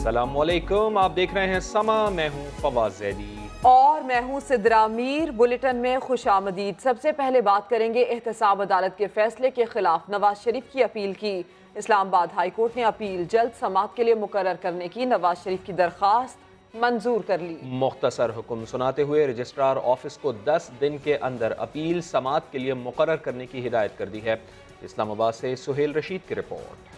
السلام علیکم، آپ دیکھ رہے ہیں سما، میں ہوں فواز زیدی اور میں ہوں سدرا میر۔ بلیٹن میں خوش آمدید۔ سب سے پہلے بات کریں گے احتساب عدالت کے فیصلے کے خلاف نواز شریف کی اپیل کی۔ اسلام آباد ہائی کورٹ نے اپیل جلد سماعت کے لیے مقرر کرنے کی نواز شریف کی درخواست منظور کر لی۔ مختصر حکم سناتے ہوئے رجسٹرار آفس کو 10 دن کے اندر اپیل سماعت کے لیے مقرر کرنے کی ہدایت کر دی ہے۔ اسلام آباد سے سہیل رشید کی رپورٹ۔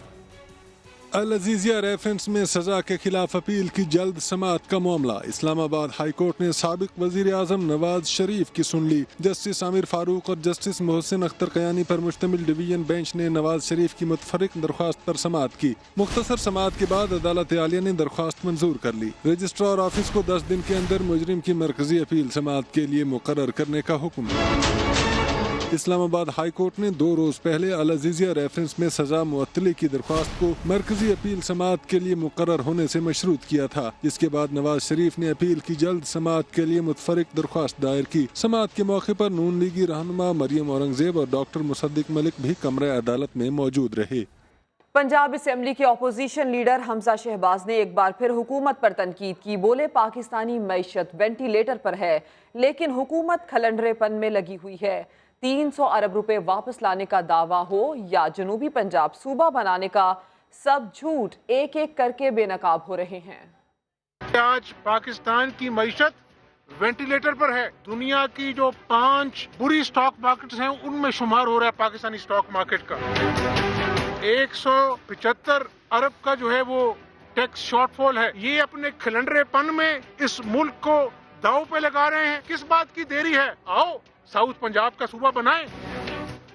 العزیزیہ ریفرنس میں سزا کے خلاف اپیل کی جلد سماعت کا معاملہ۔ اسلام آباد ہائی کورٹ نے سابق وزیر اعظم نواز شریف کی سن لی۔ جسٹس عامر فاروق اور جسٹس محسن اختر قیانی پر مشتمل ڈویژن بینچ نے نواز شریف کی متفرق درخواست پر سماعت کی۔ مختصر سماعت کے بعد عدالت عالیہ نے درخواست منظور کر لی۔ رجسٹرار آفس کو 10 دن کے اندر مجرم کی مرکزی اپیل سماعت کے لیے مقرر کرنے کا حکم۔ اسلام آباد ہائی کورٹ نے 2 روز پہلے العزیزیہ ریفرنس میں سزا معطلی کی درخواست کو مرکزی اپیل سماعت کے لیے مقرر ہونے سے مشروط کیا تھا، جس کے بعد نواز شریف نے اپیل کی جلد سماعت کے لیے متفرق درخواست دائر کی۔ سماعت کے موقع پر نون لیگی رہنما مریم اورنگزیب اور ڈاکٹر مصدق ملک بھی کمرہ عدالت میں موجود رہے۔ پنجاب اسمبلی کے اپوزیشن لیڈر حمزہ شہباز نے ایک بار پھر حکومت پر تنقید کی۔ بولے پاکستانی معیشت وینٹیلیٹر پر ہے لیکن حکومت کھلنڈرے پن میں لگی ہوئی ہے۔ 300 ارب روپے واپس لانے کا دعویٰ ہو یا جنوبی پنجاب صوبہ بنانے کا، سب جھوٹ ایک ایک کر کے بے نقاب ہو رہے ہیں۔ آج پاکستان کی معیشت وینٹیلیٹر پر ہے۔ دنیا کی جو 5 بری سٹاک مارکیٹس ہیں ان میں شمار ہو رہا ہے پاکستانی سٹاک مارکیٹ کا۔ 175 ارب کا جو ہے وہ ٹیکس شارٹ فال ہے۔ یہ اپنے کھلنڈرے پن میں اس ملک کو داؤ پہ لگا رہے ہیں۔ کس بات کی دیری ہے؟ آؤ ساؤتھ پنجاب کا صوبہ بنائیں۔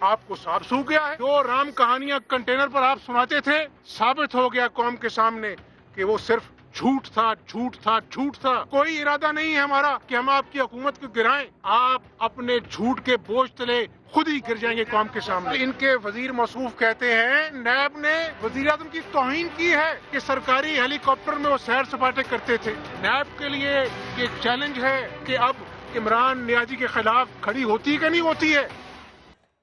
آپ کو صاف سو گیا ہے۔ جو رام کہانیاں کنٹینر پر آپ سناتے تھے، ثابت ہو گیا قوم کے سامنے کہ وہ صرف جھوٹ تھا، جھوٹ تھا، جھوٹ تھا۔ کوئی ارادہ نہیں ہے ہمارا کہ ہم آپ کی حکومت کو گرائیں۔ آپ اپنے جھوٹ کے بوجھ تلے خود ہی گر جائیں گے قوم کے سامنے۔ ان کے وزیر موصوف کہتے ہیں نیب نے وزیر اعظم کی توہین کی ہے کہ سرکاری ہیلی کاپٹر میں وہ سیر سپاٹے کرتے تھے۔ نیب کے لیے ایک چیلنج ہے کہ اب عمران نیازی کے خلاف کھڑی ہوتی کہ نہیں ہوتی ہے۔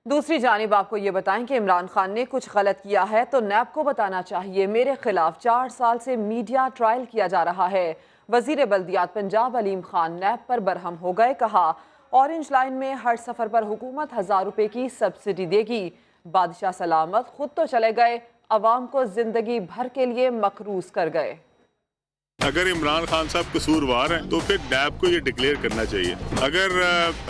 دوسری جانب آپ کو یہ بتائیں کہ عمران خان نے کچھ غلط کیا ہے تو نیب کو بتانا چاہیے۔ میرے خلاف 4 سال سے میڈیا ٹرائل کیا جا رہا ہے۔ وزیر بلدیات پنجاب علیم خان نیب پر برہم ہو گئے۔ کہا اورنج لائن میں ہر سفر پر حکومت 1000 روپے کی سبسڈی دے گی۔ بادشاہ سلامت خود تو چلے گئے، عوام کو زندگی بھر کے لیے مقروض کر گئے۔ اگر عمران خان صاحب قصوروار ہیں تو پھر نیب کو یہ ڈکلیئر کرنا چاہیے۔ اگر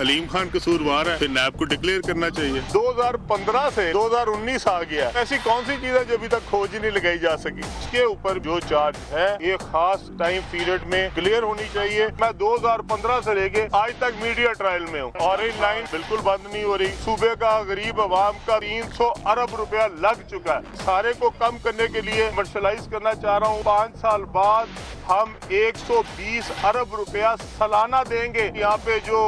علیم خان قصوروار ہے پھر نیب کو ڈکلیئر کرنا چاہیے۔ 2015 سے 2019 آ گیا، ایسی کون سی چیز ہے جو ابھی تک کھوج ہی نہیں لگائی جا سکی؟ اس کے اوپر جو چارج ہے ایک خاص ٹائم پیریڈ میں کلیئر ہونی چاہیے۔ میں 2015 سے لے کے آج تک میڈیا ٹرائل میں ہوں۔ اورنج لائن بالکل بند نہیں ہو رہی۔ صوبے کا غریب عوام کا 300 ارب روپیہ لگ چکا ہے۔ سارے کو کم کرنے کے لیے کمرشلائز کرنا چاہ رہا ہوں۔ 5 سال بعد ہم 120 ارب روپیہ سالانہ دیں گے۔ یہاں پہ جو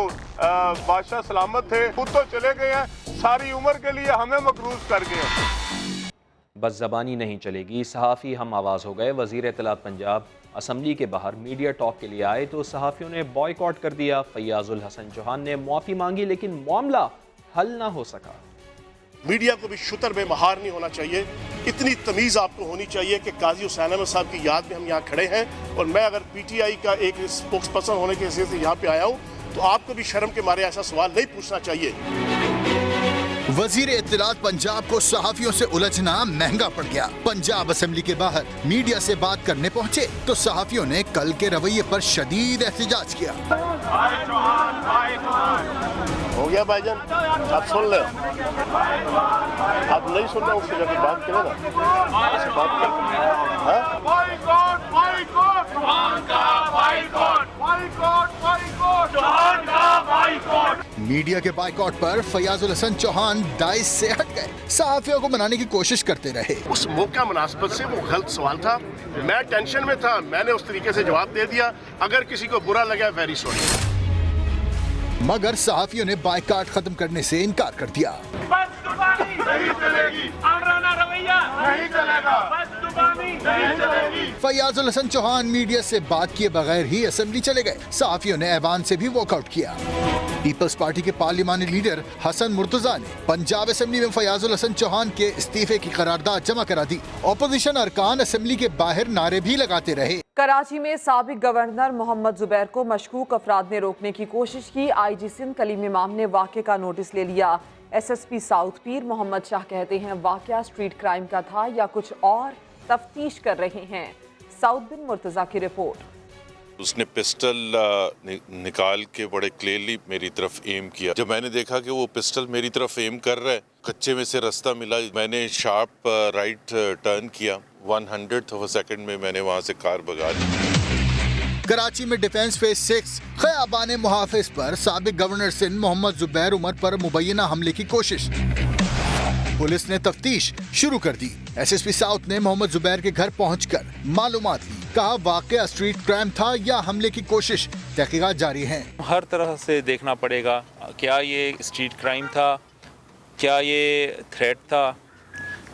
بادشاہ سلامت تھے خود تو چلے گئے ہیں، ساری عمر کے لیے ہمیں مقروض کر گئے ہیں۔ بس زبانی نہیں چلے گی، صحافی ہم آواز ہو گئے۔ وزیر اطلاعات پنجاب اسمبلی کے باہر میڈیا ٹاک کے لیے آئے تو صحافیوں نے بائیکاٹ کر دیا۔ فیاض الحسن چوہان نے معافی مانگی لیکن معاملہ حل نہ ہو سکا۔ میڈیا کو بھی شتر میں مہار نہیں ہونا چاہیے۔ اتنی تمیز آپ کو ہونی چاہیے کہ قاضی حسین احمد صاحب کی یاد میں ہم یہاں کھڑے ہیں، اور میں اگر پی ٹی آئی کا ایک اسپوکس پرسن ہونے کی حیثیت سے یہاں پہ آیا ہوں تو آپ کو بھی شرم کے مارے ایسا سوال نہیں پوچھنا چاہیے۔ وزیر اطلاعات پنجاب کو صحافیوں سے الجھنا مہنگا پڑ گیا۔ پنجاب اسمبلی کے باہر میڈیا سے بات کرنے پہنچے تو صحافیوں نے کل کے رویے پر شدید احتجاج کیا۔ ہو گیا بھائی جان، آپ سن لیں، آپ نہیں سن رہے اس سے جب بات کریں نا۔ میڈیا کے بائیکاٹ پر فیاض الحسن چوہان داعش سے ہٹ گئے، صحافیوں کو منانے کی کوشش کرتے رہے۔ اس موقع مناسبت سے وہ غلط سوال تھا، میں ٹینشن میں تھا، میں نے اس طریقے سے جواب دے دیا۔ اگر کسی کو برا لگا ویری سوری۔ مگر صحافیوں نے بائیکاٹ ختم کرنے سے انکار کر دیا۔ بس زبانی نہیں چلے گی، آمرانہ رویہ نہیں چلے گا، بس زبانی نہیں چلے گی۔ فیاض الحسن چوہان میڈیا سے بات کیے بغیر ہی اسمبلی چلے گئے۔ صحافیوں نے ایوان سے بھی واک آؤٹ کیا۔ پیپلز پارٹی کے پارلیمانی لیڈر حسن مرتضیٰ نے پنجاب اسمبلی میں فیاض الحسن چوہان کے استعفے کی قرارداد جمع کرا دی۔ اپوزیشن ارکان اسمبلی کے باہر نعرے بھی لگاتے رہے۔ کراچی میں سابق گورنر محمد زبیر کو مشکوک افراد نے روکنے کی کوشش کی۔ آئی جی سندھ کلیم امام نے واقعے کا نوٹس لے لیا۔ ایس ایس پی ساؤتھ پیر محمد شاہ کہتے ہیں واقعہ اسٹریٹ کرائم کا تھا یا کچھ اور، تفتیش کر رہے ہیں۔ سعود بن مرتضیٰ کی رپورٹ۔ اس نے پسٹل نکال کے بڑے کلیئرلی میری طرف ایم کیا۔ جب میں نے دیکھا کہ وہ پسٹل میری طرف ایم کر رہا ہے، کچے میں سے رستہ ملا، میں نے شارپ رائٹ ٹرن کیا، 100th of a second میں نے وہاں سے کار بھگا دی۔ کراچی میں ڈیفنس فیز 6 خیابان محافظ پر سابق گورنر سندھ محمد زبیر عمر پر مبینہ حملے کی کوشش۔ پولیس نے تفتیش شروع کر دی۔ ایس ایس پی ساؤتھ نے محمد زبیر کے گھر پہنچ کر معلومات لی۔ کہا واقعہ اسٹریٹ کرائم تھا یا حملے کی کوشش، تحقیقات جاری ہیں۔ ہر طرح سے دیکھنا پڑے گا، کیا یہ اسٹریٹ کرائم تھا، کیا یہ تھریٹ تھا،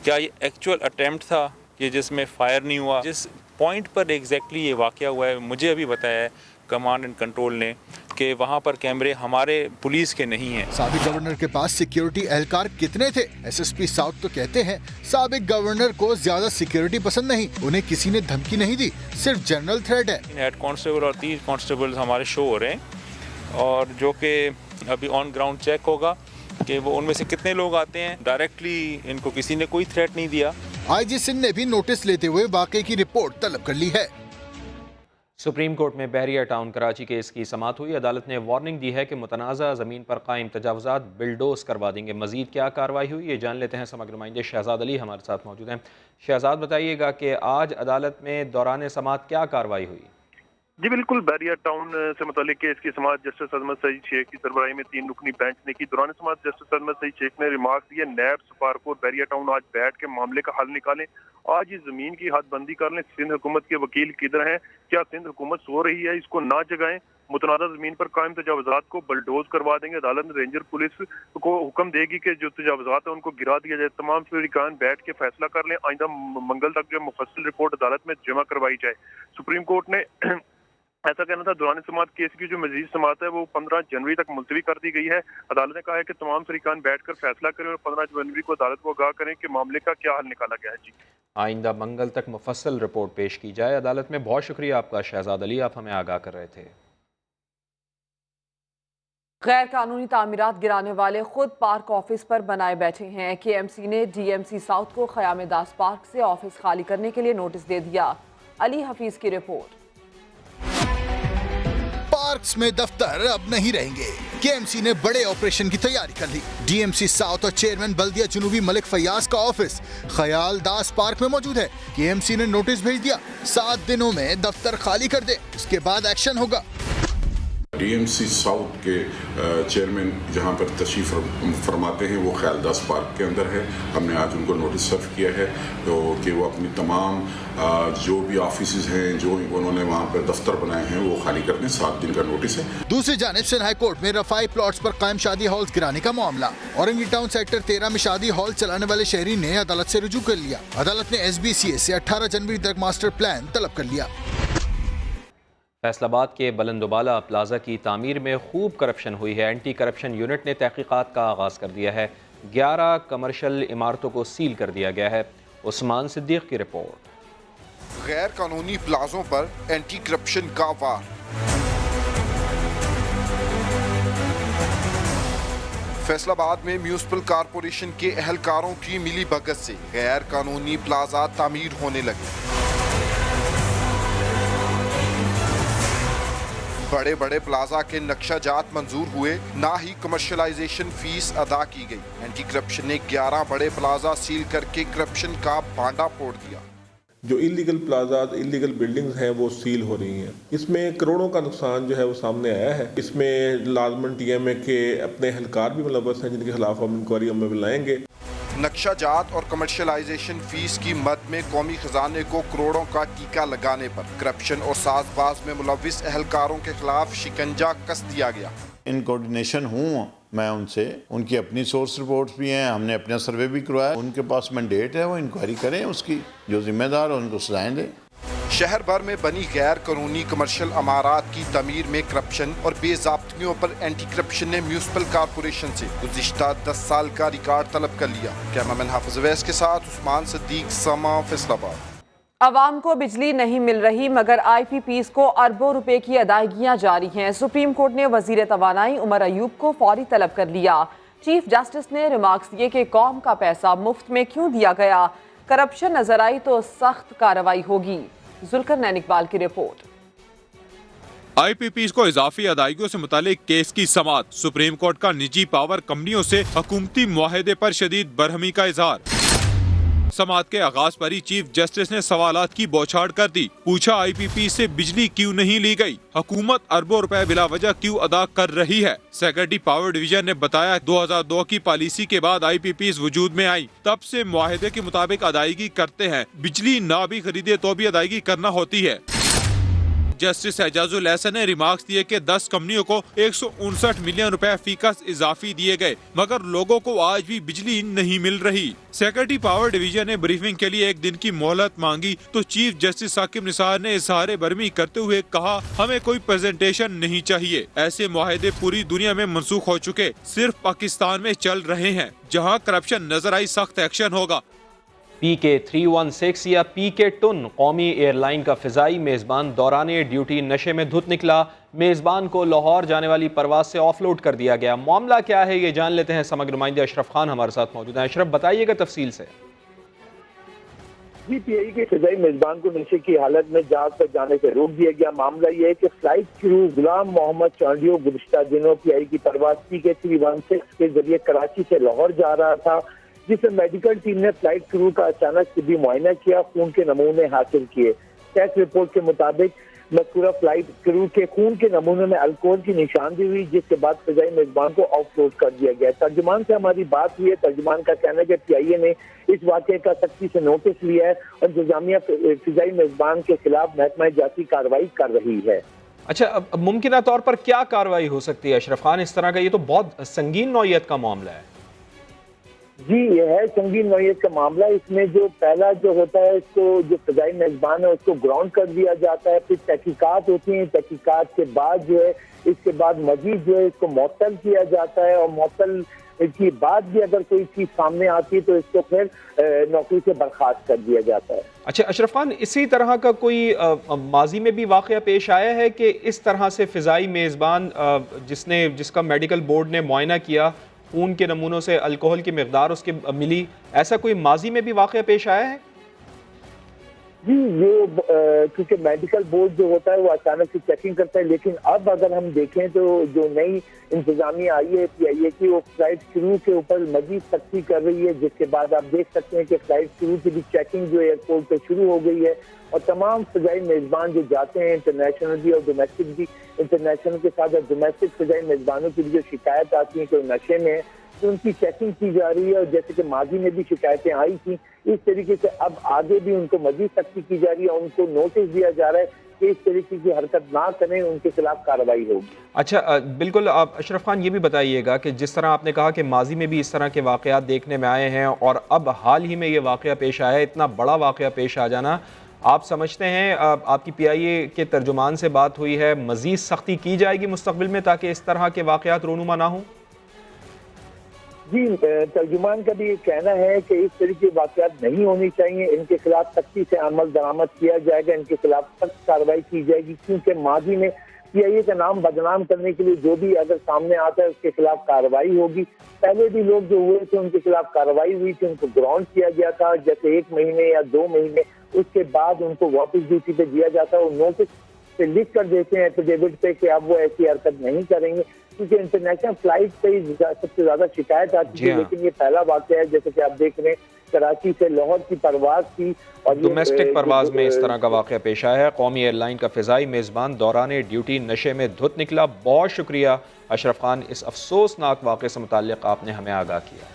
کیا یہ ایکچوئل اٹیمپٹ تھا کہ جس میں فائر نہیں ہوا۔ جس پوائنٹ پر ایگزیکٹلی یہ واقعہ ہوا ہے، مجھے ابھی بتایا ہے کمانڈ اینڈ کنٹرول نے کہ وہاں پر کیمرے ہمارے پولیس کے نہیں ہیں۔ سابق گورنر کے پاس سیکیورٹی اہلکار کتنے تھے؟ ایس ایس پی ساؤتھ تو کہتے ہیں سابق گورنر کو زیادہ سیکیورٹی پسند نہیں، انہیں کسی نے دھمکی نہیں دی، صرف جنرل تھریٹ ہے۔ ہیڈ کانسٹیبل اور 30 کانسٹیبل ہمارے شو ہو رہے ہیں، اور جو کہ ابھی آن گراؤنڈ چیک ہوگا کہ وہ ان میں سے کتنے لوگ آتے ہیں۔ ڈائریکٹلی ان کو کسی نے کوئی تھریٹ نہیں دیا۔ آئی جی سندھ نے بھی نوٹس لیتے ہوئے واقعے کی رپورٹ طلب کر لی ہے۔ سپریم کورٹ میں بحریہ ٹاؤن کراچی کیس کی سماعت ہوئی۔ عدالت نے وارننگ دی ہے کہ متنازع زمین پر قائم تجاوزات بلڈوز کروا دیں گے۔ مزید کیا کارروائی ہوئی، یہ جان لیتے ہیں۔ سماعت نمائندے شہزاد علی ہمارے ساتھ موجود ہیں۔ شہزاد، بتائیے گا کہ آج عدالت میں دوران سماعت کیا کارروائی ہوئی؟ جی بالکل، بحریہ ٹاؤن سے متعلق کیس کی سماعت جسٹس عظمت سعید شیخ کی سربراہی میں 3 رکنی بینچ نے کی۔ دوران سماعت جسٹس عظمت سعید شیخ نے ریمارک دیے، نیب، سپارکو، بحریہ ٹاؤن آج بیٹھ کے معاملے کا حل نکالیں، آج یہ زمین کی حد بندی کر لیں۔ سندھ حکومت کے وکیل کدھر ہیں؟ کیا سندھ حکومت سو رہی ہے؟ اس کو نہ جگائیں، متنازع زمین پر قائم تجاوزات کو بلڈوز کروا دیں گے۔ عدالت نے رینجر پولیس کو حکم دے گی کہ جو تجاوزات ہیں ان کو گرا دیا جائے۔ تمام فریقان بیٹھ کے فیصلہ کر لیں، آئندہ منگل تک جو مفصل رپورٹ عدالت میں جمع کروائی جائے۔ سپریم کورٹ نے ایسا کہنا تھا۔ دوران سماعت کیس کی جو مزید سماعت ہے وہ 15 جنوری تک ملتوی کر دی گئی ہے۔ عدالت نے کہا ہے کہ تمام فریقان بیٹھ کر فیصلہ کریں اور 15 جنوری کو عدالت کو آگاہ کریں کہ معاملے کا کیا حل نکالا گیا ہے۔ جی آئندہ منگل تک مفصل رپورٹ پیش کی جائے عدالت میں۔ بہت شکریہ آپ کا شہزاد علی، آپ ہمیں آگاہ کر رہے تھے۔ غیر قانونی تعمیرات گرانے والے خود پارک آفس پر بنائے بیٹھے ہیں۔ کے ایم سی نے ڈی ایم سی ساؤتھ کو خیام داس پارک سے آفس خالی کرنے کے لیے نوٹس دے دیا۔ علی حفیظ کی رپورٹ۔ پارکس میں دفتر اب نہیں رہیں گے، کے ایم سی نے بڑے آپریشن کی تیاری کر لی۔ ڈی ایم سی ساؤتھ اور چیئرمین بلدیہ جنوبی ملک فیاض کا آفس خیال داس پارک میں موجود ہے۔ کے ایم سی نے نوٹس بھیج دیا، 7 دنوں میں دفتر خالی کر دے، اس کے بعد ایکشن ہوگا۔ ڈی ایم سی ساؤتھ کے چیئرمین جہاں پر تشریف فرماتے ہیں وہ خیال داس پارک کے اندر ہے۔ ہم نے آج ان کو نوٹس سرو کیا ہے کہ وہ اپنی تمام جو بھی آفیسز ہیں جو انہوں نے وہاں پر دفتر بنائے ہیں وہ خالی کر دیں، 7 دن کا نوٹس ہے۔ دوسری جانب سندھ ہائی کورٹ میں رفائی پلاٹس پر قائم شادی ہالز گرانے کا معاملہ۔ اورنگی ٹاؤن سیکٹر 13 میں شادی ہال چلانے والے شہری نے عدالت سے رجوع کر لیا۔ عدالت نے ایس بی سی اے سے 18 جنوری تک ماسٹر پلان طلب کر لیا۔ فیصل آباد کے بلند و بالا پلازا کی تعمیر میں خوب کرپشن ہوئی ہے۔ اینٹی کرپشن یونٹ نے تحقیقات کا آغاز کر دیا ہے۔ 11 کمرشل عمارتوں کو سیل کر دیا گیا ہے۔ عثمان صدیق کی رپورٹ۔ غیر قانونی پلازوں پر اینٹی کرپشن کا وار۔ فیصل آباد میں میونسپل کارپوریشن کے اہلکاروں کی ملی بھگت سے غیر قانونی پلازا تعمیر ہونے لگے۔ بڑے بڑے پلازا کے نقشہ جات منظور ہوئے، نہ ہی کمرشلائزیشن فیس ادا کی گئی۔ اینٹی کرپشن نے 11 بڑے پلازا سیل کر کے کرپشن کا بانڈا پھوڑ دیا۔ جو انلیگل پلازاز، انلیگل بلڈنگز ہیں وہ سیل ہو رہی ہیں۔ اس میں کروڑوں کا نقصان جو ہے وہ سامنے آیا ہے۔ اس میں لازمن ٹی ایم اے کے اپنے اہلکار بھی ملوث ہیں جن کے خلاف ہم انکوائری میں بلائیں گے۔ نقشہ جات اور کمرشلائزیشن فیس کی مد میں قومی خزانے کو کروڑوں کا ٹیکہ لگانے پر کرپشن اور ساز باز میں ملوث اہلکاروں کے خلاف شکنجہ کس دیا گیا۔ ان کوارڈینیشن ہوں میں ان سے، ان کی اپنی سورس رپورٹس بھی ہیں، ہم نے اپنا سروے بھی کروایا۔ ان کے پاس مینڈیٹ ہے، وہ انکوائری کریں، اس کی جو ذمہ دار ہے ان کو سزائیں دیں۔ शहर भर में बनी गैर कानूनी कमर्शियल अमारात की तमीर में करप्शन और बेज़ाब्तियों पर एंटी करप्शन ने म्यूनिसिपल कॉरपोरेशन से गुज़िश्ता 10 साल का रिकॉर्ड तलब कर लिया। कैमरामैन हाफिज अवैस के साथ उस्मान सिद्दीक, समा, फैसलाबाद। अवाम को बिजली नहीं मिल रही मगर IPPs को अरबों रुपए की अदायगियां जारी हैं। सुप्रीम कोर्ट ने वजीर तवानाई उमर अयूब को फौरी तलब कर लिया। चीफ जस्टिस ने रिमार्क्स दिए कि कौम का पैसा मुफ्त में क्यों दिया गया, करप्शन नजर आई तो सख्त कार्रवाई होगी। जुल्करनैन इकबाल की रिपोर्ट। IPPs को इजाफी अदायगियों से मुतालिक केस की समाअत। सुप्रीम कोर्ट का निजी पावर कंपनियों से हुकूमती मुआहदे पर शदीद बरहमी का इजहार। समाअत के आगाज पर ही चीफ जस्टिस ने सवालात की बौछार कर दी। पूछा IPP से बिजली क्यों नहीं ली गई, हुकूमत अरबों रुपए बिला वजह क्यों अदा कर रही है। सेक्रेटरी पावर डिवीजन ने बताया 2002 की पॉलिसी के बाद IPPs वजूद में आई, तब से मुआहदे के मुताबिक अदायगी करते हैं। बिजली ना भी खरीदे तो भी अदायगी करना होती है। जस्टिस एजाजुल एहसन ने रिमार्क्स दिए कि 10 कंपनियों को 159 मिलियन रुपए फीकस इजाफी दिए गए मगर लोगों को आज भी बिजली नहीं मिल रही। सेक्रेटरी पावर डिवीजन ने ब्रीफिंग के लिए 1 दिन की मोहलत मांगी तो चीफ जस्टिस साकिब निसार ने इजहार बरहमी करते हुए कहा, हमें कोई प्रेजेंटेशन नहीं चाहिए। ऐसे मुआहदे पूरी दुनिया में मनसूख हो चुके, सिर्फ पाकिस्तान में चल रहे हैं। जहाँ करप्शन नजर आई सख्त एक्शन होगा। PK-316 या PK टुन कौमी एयरलाइन का फिजाई मेज़बान दौराने ड्यूटी नशे में धुत निकला। मेज़बान को लाहौर जाने वाली परवाज से ऑफलोड कर दिया गया। मामला क्या है ये जान लेते हैं। समग्र नुमाइंदे अशरफ खान हमारे साथ मौजूद हैं। अशरफ, बताइएगा तफसील से। PTI के फिजाई मेज़बान को नशे की हालत में जहाज पर जाने से रोक दिया गया। मामला यह है कि फ्लाइट क्रू गुलाम मोहम्मद चांडियो गुज़िश्ता दिनों PI की परवाज PK-316 के जरिए कराची से लाहौर जा रहा था, जिसमें मेडिकल टीम ने फ्लाइट क्रू का अचानक तिब्बी मुआयना किया, खून के नमूने हासिल किए। टेस्ट रिपोर्ट के मुताबिक मज़कूरा फ्लाइट क्रू के खून के नमूने में अल्कोहल की निशानदेही हुई, जिसके बाद फिजाई मेज़बान को ऑफलोड कर दिया गया। तर्जुमान से हमारी बात हुई है। तर्जुमान का कहना है कि PIA ने इस वाक़े का सख्ती से नोटिस लिया है और इंतजामिया फिजाई मेज़बान के खिलाफ महकमा जाती कार्रवाई कर रही है। अच्छा, अब मुमकिन तौर पर क्या कार्रवाई हो सकती है अशरफ खान? इस तरह का ये तो बहुत संगीन नौयत का मामला है। जी, ये है संगीन नौयत का मामला। इसमें जो पहला जो होता है, इसको जो फिजाई मेज़बान है उसको ग्राउंड कर दिया जाता है, फिर तहकीकात होती हैं। तहकीकात के बाद जो है इसके बाद मजीद जो है इसको मुअत्तल किया जाता है और मुअत्तल की बाद भी अगर कोई चीज़ सामने आती है तो इसको फिर नौकरी से बर्खास्त कर दिया जाता है। अच्छा अशरफ खान, इसी तरह का कोई माजी में भी वाक़या पेश आया है कि इस तरह से फिजाई मेज़बान जिसका मेडिकल बोर्ड ने मुआयना किया, खून के नमूनों से अल्कोहल की मिकदार उसके मिली, ऐसा कोई माजी में भी वाक़या पेश आया है? जी, ये क्योंकि मेडिकल बोर्ड जो होता है वो अचानक से चेकिंग करता है, लेकिन अब अगर हम देखें तो जो नई इंतजामिया आई है PIA की, वो फ्लाइट क्रू के ऊपर मजीद सख्ती कर रही है, जिसके बाद आप देख सकते हैं कि फ्लाइट क्रू की भी चेकिंग जो एयरपोर्ट पे शुरू हो गई है और तमाम फिजाई मेज़बान जो जाते हैं इंटरनेशनल भी और डोमेस्टिक भी, इंटरनेशनल के साथ डोमेस्टिक फिजाई मेज़बानों की जो शिकायत आती है कि नशे में है तो उनकी चेकिंग की जा रही है। और जैसे कि माजी में भी शिकायतें आई थी, इस तरीके से अब आगे भी उनको मजीद सख्ती की जा रही है। उनको नोटिस दिया जा रहा है कि इस तरीके की हरकत ना करें, उनके खिलाफ कार्रवाई होगी। अच्छा, बिल्कुल। आप अशरफ खान ये भी बताइएगा कि जिस तरह आपने कहा कि माजी में भी इस तरह के वाक़यात देखने में आए हैं और अब हाल ही में ये वाक़या पेश आया है, इतना बड़ा वाक़या पेश आ जाना, आप समझते हैं आपकी PIA के तर्जुमान से बात हुई है, मज़ीद सख्ती की जाएगी मुस्तक़बिल में ताकि इस तरह के वाक़यात रोनुमा ना हों? जी, तर्जुमान का भी ये कहना है कि इस तरह की वाक़यात नहीं होनी चाहिए, इनके खिलाफ सख्ती से अमल दरामद किया जाएगा, इनके खिलाफ सख्त कार्रवाई की जाएगी, क्योंकि माजी में PIA का नाम बदनाम करने के लिए जो भी अगर सामने आता है उसके खिलाफ कार्रवाई होगी। पहले भी लोग जो हुए थे उनके खिलाफ कार्रवाई हुई थी, उनको ग्राउंड किया गया था, जैसे 1 महीने या 2 महीने, उसके बाद उनको वापस ड्यूटी पे दिया जाता है और नोटिस से लिख कर देते हैं एफिडेविट पे कि अब वो ऐसी हरकत नहीं करेंगे, क्योंकि इंटरनेशनल फ्लाइट पे ही सबसे ज्यादा शिकायत आती है। लेकिन ये पहला वाक़या है, जैसे कि आप देख रहे हैं, कराची से लाहौर की परवाज थी और डोमेस्टिक परवाज में इस तरह का वाक़या पेश आया है। कौमी एयरलाइन का फिजाई मेज़बान दौरान ड्यूटी नशे में धुत निकला। बहुत शुक्रिया अशरफ खान, इस अफसोसनाक वाक़े से मुताल्लिक़ आपने हमें आगाह किया।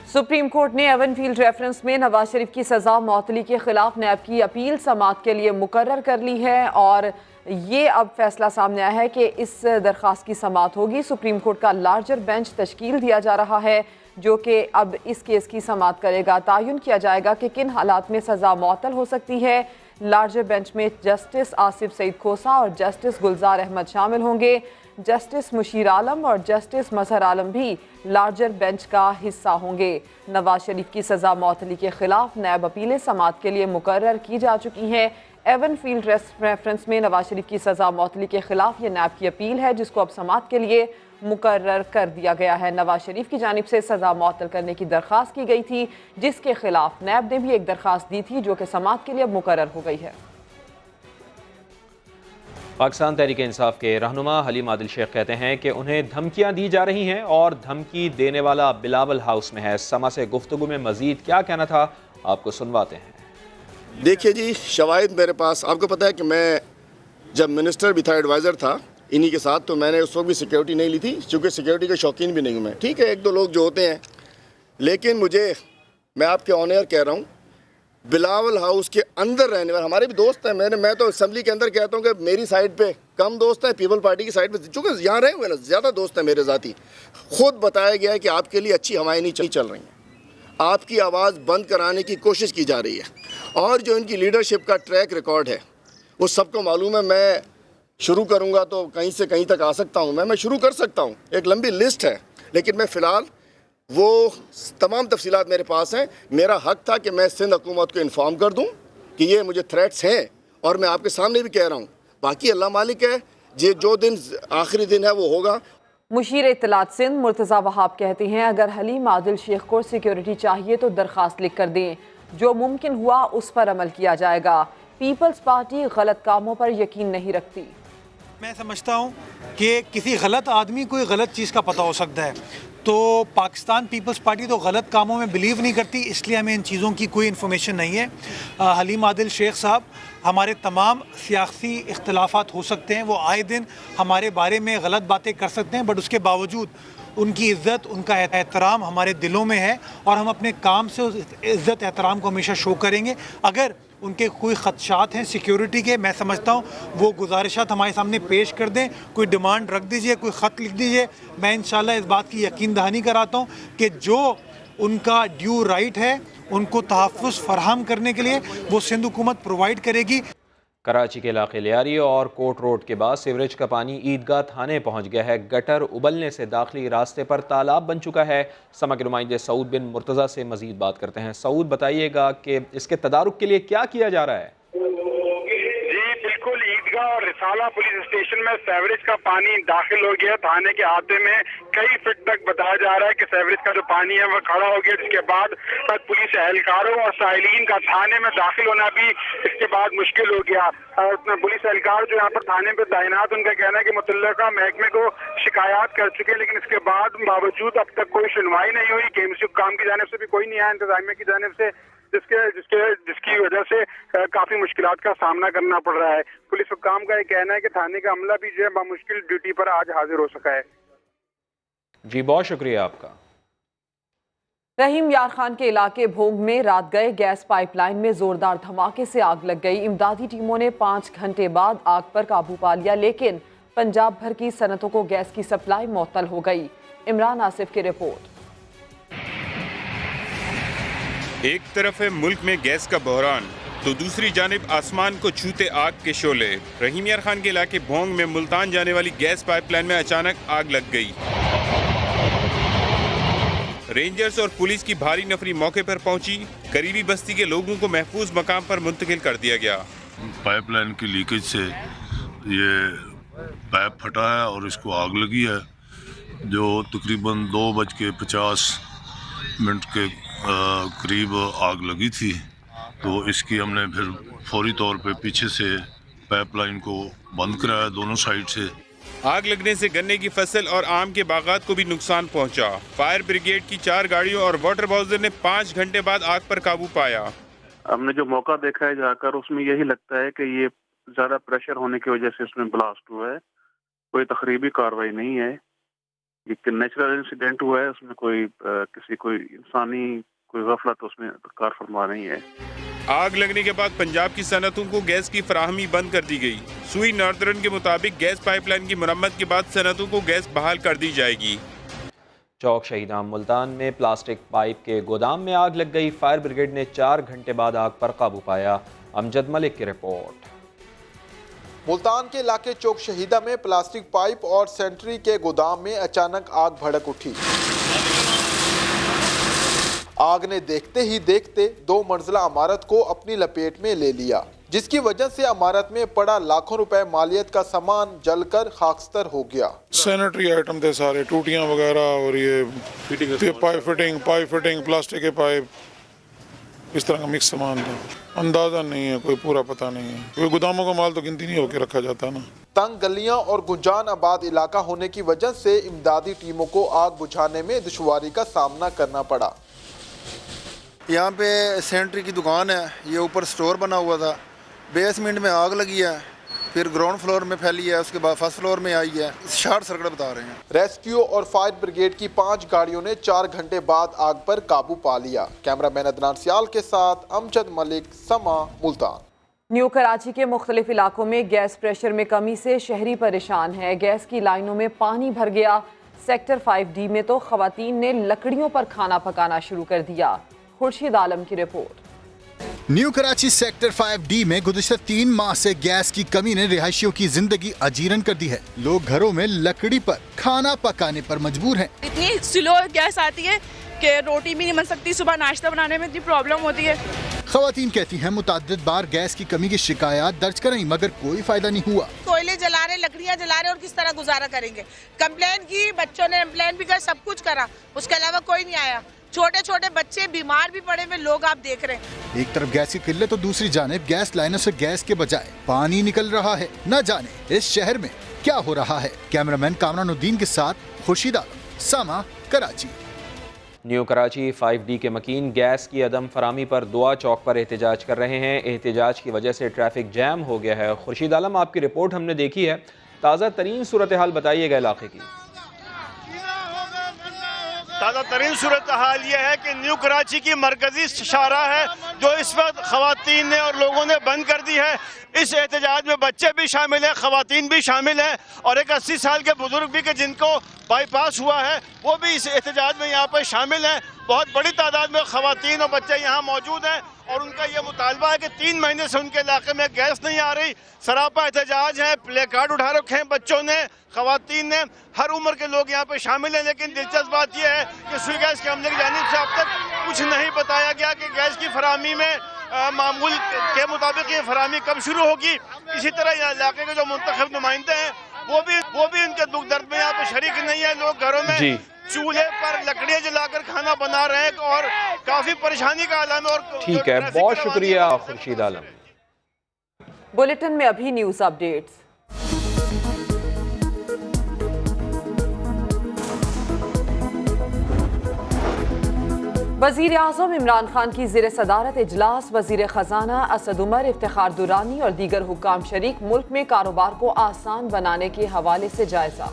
सुप्रीम कोर्ट ने एवनफील्ड रेफरेंस में नवाज शरीफ की सजा मौतली के खिलाफ नैब की अपील समाअत के लिए मुकर्रर कर ली है और ये अब फैसला सामने आया है कि इस दरख्वास्त की समाअत होगी। सुप्रीम कोर्ट का लार्जर बेंच तश्कील दिया जा रहा है। جو کہ اب اس کیس کی سماعت کرے گا۔ تعین کیا جائے گا کہ کن حالات میں سزا معطل ہو سکتی ہے۔ لارجر بینچ میں جسٹس آصف سعید کھوسہ اور جسٹس گلزار احمد شامل ہوں گے۔ جسٹس مشیر عالم اور جسٹس مظہر عالم بھی لارجر بینچ کا حصہ ہوں گے۔ نواز شریف کی سزا معطلی کے خلاف نیب اپیلیں سماعت کے لیے مقرر کی جا چکی ہیں۔ ایون فیلڈ ریفرنس میں نواز شریف کی سزا معطلی کے خلاف یہ نیب کی اپیل ہے جس کو اب سماعت کے لیے مقرر کر دیا گیا ہے۔ نواز شریف کی جانب سے سزا معطل کرنے کی درخواست کی گئی تھی جس کے خلاف نیب نے بھی ایک درخواست دی تھی جو کہ سماعت کے لیے اب مقرر ہو گئی ہے۔ پاکستان تحریک انصاف کے رہنما حلیم عادل شیخ کہتے ہیں کہ انہیں دھمکیاں دی جا رہی ہیں اور دھمکی دینے والا بلاول ہاؤس میں ہے۔ سما سے گفتگو میں مزید کیا کہنا تھا آپ کو سنواتے ہیں۔ دیکھیے جی، شواہد میرے پاس، آپ کو پتہ ہے کہ میں جب منسٹر بھی تھا، ایڈوائزر تھا انہی کے ساتھ، تو میں نے اس وقت بھی سیکیورٹی نہیں لی تھی چونکہ سیکیورٹی کا شوقین بھی نہیں ہوں میں، ٹھیک ہے، ایک دو لوگ جو ہوتے ہیں، لیکن میں آپ کے آن ایئر کہہ رہا ہوں، بلاول ہاؤس کے اندر رہنے والے ہمارے بھی دوست ہیں، میں تو اسمبلی کے اندر کہتا ہوں کہ میری سائڈ پہ کم دوست ہیں، پیپل پارٹی کی سائڈ پہ چونکہ یہاں رہے ہوئے نا زیادہ دوست ہیں میرے ذاتی، خود بتایا گیا ہے کہ آپ کے لیے اچھی ہوائیں نہیں چل رہی ہیں، آپ کی آواز بند کرانے کی کوشش کی جا رہی ہے، اور جو ان کی لیڈرشپ کا ٹریک ریکارڈ ہے وہ سب کو معلوم ہے۔ میں شروع کروں گا تو کہیں سے کہیں تک آ سکتا ہوں، میں شروع کر سکتا ہوں، ایک لمبی لسٹ ہے، لیکن میں فی الحال وہ تمام تفصیلات میرے پاس ہیں۔ میرا حق تھا کہ میں سندھ حکومت کو انفارم کر دوں کہ یہ مجھے تھریٹس ہیں، اور میں آپ کے سامنے بھی کہہ رہا ہوں، باقی اللہ مالک ہے، یہ جو دن آخری دن ہے وہ ہوگا۔ مشیر اطلاعات سندھ مرتضیٰ وہاب کہتے ہیں اگر حلیم عادل شیخ کو سیکیورٹی چاہیے تو درخواست لکھ کر دیں، جو ممکن ہوا اس پر عمل کیا جائے گا۔ پیپلز پارٹی غلط کاموں پر یقین نہیں رکھتی۔ میں سمجھتا ہوں کہ کسی غلط آدمی کو غلط چیز کا پتہ ہو سکتا ہے، تو پاکستان پیپلز پارٹی تو غلط کاموں میں بلیو نہیں کرتی، اس لیے ہمیں ان چیزوں کی کوئی انفارمیشن نہیں ہے۔ حلیم عادل شیخ صاحب، ہمارے تمام سیاسی اختلافات ہو سکتے ہیں، وہ آئے دن ہمارے بارے میں غلط باتیں کر سکتے ہیں، بٹ اس کے باوجود ان کی عزت، ان کا احترام ہمارے دلوں میں ہے، اور ہم اپنے کام سے اس عزت احترام کو ہمیشہ شو کریں گے۔ اگر ان کے کوئی خدشات ہیں سیکیورٹی کے، میں سمجھتا ہوں وہ گزارشات ہمارے سامنے پیش کر دیں، کوئی ڈیمانڈ رکھ دیجئے، کوئی خط لکھ دیجئے۔ میں انشاءاللہ اس بات کی یقین دہانی کراتا ہوں کہ جو ان کا ڈیو رائٹ ہے ان کو تحفظ فراہم کرنے کے لیے وہ سندھ حکومت پرووائڈ کرے گی۔ کراچی کے علاقے لیاری اور کوٹ روڈ کے بعد سیوریج کا پانی عیدگاہ تھانے پہنچ گیا ہے۔ گٹر ابلنے سے داخلی راستے پر تالاب بن چکا ہے۔ سما کے نمائندے سعود بن مرتضیٰ سے مزید بات کرتے ہیں۔ سعود، بتائیے گا کہ اس کے تدارک کے لیے کیا کیا جا رہا ہے؟ عیدگاہ اور رسالہ پولیس اسٹیشن میں سیوریج کا پانی داخل ہو گیا۔ تھانے کے احاطے میں کئی فٹ تک بتایا جا رہا ہے کہ سیوریج کا جو پانی ہے وہ کھڑا ہو گیا، جس کے بعد پولیس اہلکاروں اور سائلین کا تھانے میں داخل ہونا بھی اس کے بعد مشکل ہو گیا۔ پولیس اہلکار جو یہاں پر تھانے پہ تعینات، ان کا کہنا ہے کہ متعلقہ محکمے کو شکایات کر چکے ہیں، لیکن اس کے بعد باوجود اب تک کوئی سنوائی نہیں ہوئی۔ KMC حکام کی جانب سے بھی کوئی نہیں آیا، انتظامیہ کی جانب سے، جس کی وجہ سے کافی مشکلات کا سامنا کرنا پڑ رہا ہے۔ پولیس حکام کا یہ کہنا ہے کہ تھانے کا عملہ بھی جو ہے بمشکل ڈیوٹی پر آج حاضر ہو سکا ہے۔ جی بہت شکریہ آپ کا۔ رحیم یار خان کے علاقے بھونگ میں رات گئے گیس پائپ لائن میں زوردار دھماکے سے آگ لگ گئی۔ امدادی ٹیموں نے 5 گھنٹے بعد آگ پر قابو پا لیا، لیکن پنجاب بھر کی صنعتوں کو گیس کی سپلائی معطل ہو گئی۔ عمران آصف کی رپورٹ۔ ایک طرف ہے ملک میں گیس کا بحران تو دوسری جانب آسمان کو چھوتے آگ کے شعلے۔ رحیم یار خان کے علاقے بھونگ میں ملتان جانے والی گیس پائپ لائن میں اچانک آگ لگ گئی۔ رینجرز اور پولیس کی بھاری نفری موقع پر پہنچی، قریبی بستی کے لوگوں کو محفوظ مقام پر منتقل کر دیا گیا۔ پائپ لائن کی لیکیج سے یہ پائپ پھٹا ہے اور اس کو آگ لگی ہے، جو تقریباً 2:50 کے قریب آگ لگی تھی، تو اس کی ہم نے پھر فوری طور پہ پیچھے سے پائپ لائن کو بند کرایا دونوں سائیڈ سے۔ آگ لگنے سے گنے کی فصل اور آم کے باغات کو بھی نقصان پہنچا۔ فائر بریگیڈ کی 4 گاڑیوں اور واٹر باؤزر نے 5 گھنٹے بعد آگ پر قابو پایا۔ ہم نے جو موقع دیکھا ہے جا کر، اس میں یہی لگتا ہے کہ یہ زیادہ پریشر ہونے کی وجہ سے اس میں بلاسٹ ہوا ہے، کوئی تخریبی کارروائی نہیں ہے، یہ نیچرل انسیڈنٹ ہوا ہے، اس میں کوئی انسانی کوئی غفلت اس میں کار فرما نہیں ہے۔ آگ لگنے کے بعد پنجاب کی صنعتوں کو گیس کی فراہمی بند کر دی گئی۔ سوئی ناردرن کے مطابق گیس پائپ لائن کی مرمت کے بعد صنعتوں کو گیس بحال کر دی جائے گی۔ चौक शहीदान मुल्तान में प्लास्टिक पाइप के गोदाम में आग लग गई। फायर ब्रिगेड ने 4 घंटे बाद आग पर काबू पाया। अमजद मलिक की रिपोर्ट। मुल्तान के इलाके चौक शहीदा में प्लास्टिक पाइप और सैनिटरी के गोदाम में अचानक आग भड़क उठी। आग ने देखते ही देखते 2 मंजिला इमारत को अपनी लपेट में ले लिया, जिसकी वजह से इमारत में पड़ा लाखों रुपए मालियत का सामान जलकर खाकस्तर हो गया। सैनिटरी आइटम थे सारे, टूटियां वगैरह और ये पाइप फिटिंग प्लास्टिक के पाइप, इस तरह का मिक्स सामान था। अंदाजा नहीं है, कोई पूरा पता नहीं है, कोई गोदामों का माल तो गिनती नहीं होकर रखा जाता ना। तंग गलियां और गुंजान आबाद इलाका होने की वजह से इमदादी टीमों को आग बुझाने में दुश्वारी का सामना करना पड़ा। यहाँ पे सैनिटरी की दुकान है, ये ऊपर स्टोर बना हुआ था, बेसमेंट में आग लगी है, फिर ग्राउंड फ्लोर में फैली है, उसके बाद फर्स्ट फ्लोर में आई है। शॉर्ट सर्किट बता रहे हैं। रेस्क्यू और फायर ब्रिगेड की 5 गाड़ियों ने 4 घंटे बाद आग पर काबू पा लिया। कैमरामैन अदनान सियाल के साथ अमजद मलिक, समा, मुल्तान। न्यू कराची के मुख्तलिफ इलाकों में गैस प्रेशर में कमी से शहरी परेशान है। गैस की लाइनों में पानी भर गया। सेक्टर 5D में तो खवातीन ने लकड़ियों पर खाना पकाना शुरू कर दिया। खुर्शीद आलम की report. New Karachi sector 5D में गुज़िश्ता 3 माह से गैस की कमी ने रिहायशियों की जिंदगी अजीरन कर दी है। लोग घरों में लकड़ी पर खाना पकाने पर मजबूर हैं। इतनी स्लो गैस आती है कि रोटी भी नहीं बन सकती, सुबह नाश्ता बनाने में इतनी प्रॉब्लम होती है। खवातीन कहती हैं मुतअद्दिद बार गैस की कमी की शिकायत दर्ज कराई मगर कोई फायदा नहीं हुआ। कोयले जला रहे, लकड़ियाँ जला रहे और किस तरह गुजारा करेंगे। कंप्लेन की, बच्चों ने कंप्लेन भी कर, सब कुछ करा, उसके अलावा कोई नहीं आया। छोटे छोटे बच्चे बीमार भी पड़े हुए लोग आप देख रहे हैं। एक तरफ गैस की किल्लत तो दूसरी जानिब गैस लाइनों से गैस के बजाय पानी निकल रहा है। न जाने इस शहर में क्या हो रहा है। कैमरामैन कामरानुद्दीन के साथ खुर्शीद आलम, समा, कराची। न्यू कराची 5D के मकीन गैस की अदम फरामी पर दुआ चौक पर एहतजाज कर रहे हैं। एहतजाज की वजह से ट्रैफिक जैम हो गया है। खुर्शीद आलम, आपकी रिपोर्ट हमने देखी है, ताज़ा तरीन सूरत हाल बताइएगा इलाके की। ताज़ा तरीन सूरत हाल ये है कि न्यू कराची की मरकजी शाहरा है जो इस वक्त खवातीन ने और लोगों ने बंद कर दी है। इस एहतजाज में बच्चे भी शामिल हैं, खवातीन भी शामिल हैं और एक 80 साल के बुजुर्ग भी के जिनको बाईपास हुआ है वो भी इस एहतजाज में यहाँ पर शामिल हैं। बहुत बड़ी तादाद में खवातीन और बच्चे यहाँ मौजूद हैं और उनका ये मुतालबा है कि 3 महीने से उनके इलाके में गैस नहीं आ रही। सरापा एहतजाज है, प्ले कार्ड उठा रखे हैं बच्चों ने, खवातीन ने, हर उम्र के लोग यहाँ पे शामिल हैं। लेकिन दिलचस्प बात यह है कि सुई गैस के अमले की जानिब से अब तक कुछ नहीं बताया गया कि गैस की फरामी में मामूल के मुताबिक ये फरामी कब शुरू होगी। इसी तरह इलाके के जो मुंतखब नुमाइंदे हैं वो भी उनके दुख दर्द में यहाँ पे शरीक नहीं है। लोग घरों में चूल्हे पर लकड़ियाँ जलाकर खाना बना रहे हैं और काफी परेशानी का आलम है। और ठीक है, बहुत शुक्रिया खुर्शीद आलम। बुलेटिन में अभी न्यूज अपडेट्स। वज़ीर आज़म इमरान खान की ज़ेर सदारत इजलास वज़ीर ख़जाना असद उमर, इफ्तिखार दुरानी और दीगर हुक्काम शरीक मुल्क में कारोबार को आसान बनाने के हवाले से जायजा।